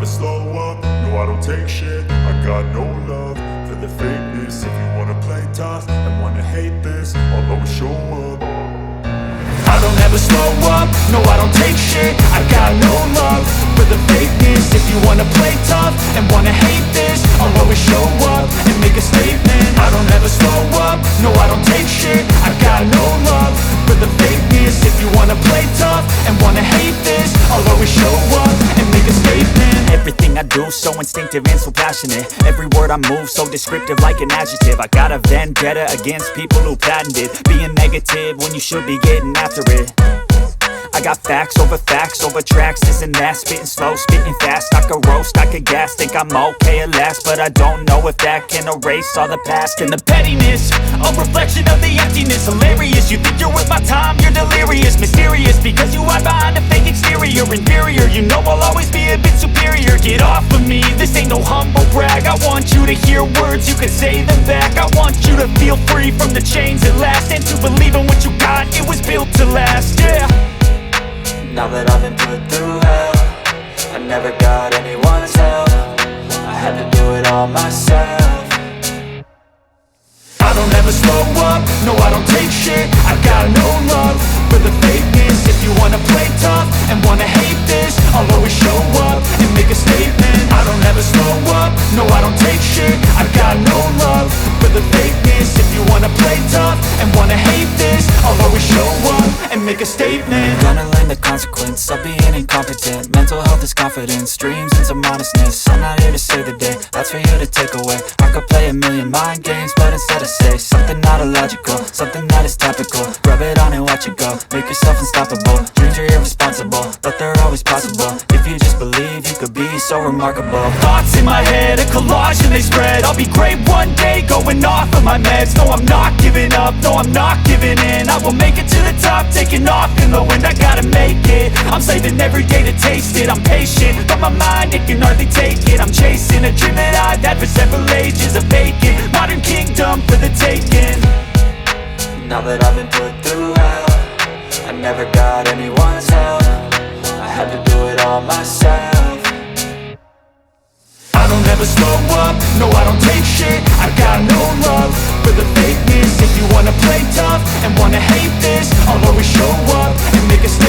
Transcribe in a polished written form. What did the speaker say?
slow up, no I don't take shit. I got no love for the fakeness. If you wanna play tough and wanna hate this, I'll always show up. I don't ever slow up, no I don't take shit. I got no love for the fakeness. If you wanna play tough and wanna hate this, I'll always show up and make a statement. I don't ever slow up, no I don't take shit. I got no love for the fakeness. If you wanna play tough and wanna hate this, I'll always show up and make a statement. Everything I do so instinctive and so passionate. Every word I move so descriptive like an adjective. I got a vendetta against people who patented being negative when you should be getting after it. I got facts over tracks, this and that. Spitting slow, spitting fast. I could roast, I could gas. Think I'm okay at last, but I don't know if that can erase all the past. And the pettiness, a reflection of the emptiness. Hilarious, you think you're worth my time, you're delirious. Mysterious, because you hide behind a fake exterior. Inferior, you know I'll always be a bit superior. Get off of me, this ain't no humble brag. I want you to hear words, you can say them back. I want you to feel free from the chains at last, and to believe in what you got, it was built to last, yeah. Now that I've been put through hell, I never got anyone's help. I had to do it all myself. I don't ever slow up, no I don't take shit. I got no love for the fakeness. If you wanna play tough and wanna hate this, I'll always show up and make a statement. I don't ever slow up, no I don't take shit. I got no love for the fakeness. If you wanna play tough and wanna hate this, I'll always show up and make a statement. Gonna learn the consequence of being incompetent. Mental health is confidence, dreams and some honestness. I'm not here to save the day, that's for you to take away. I could play a million mind games, but instead I say something not illogical, something that is topical. Rub it on and watch it go, make yourself unstoppable. Dreams are irresponsible, but they're always possible. If you just believe, you could be so remarkable. Thoughts in my head, a collage and they spread. I'll be great one day, going off of my meds. No, I'm not giving up, no, I'm not giving in. I will make it to the top, taking off in the wind. I gotta make it, I'm saving every day to taste it. I'm patient, but my mind, it can hardly take it. I'm chasing a dream that I've had for several ages. A vacant, modern kingdom for the taking. Now that I've been put through hell, I never got anyone's help. I had to do it all myself. I don't ever slow up, no I don't take shit. I got no love for the fakeness. If you wanna play tough and wanna hate this, I'll always show up and make a statement.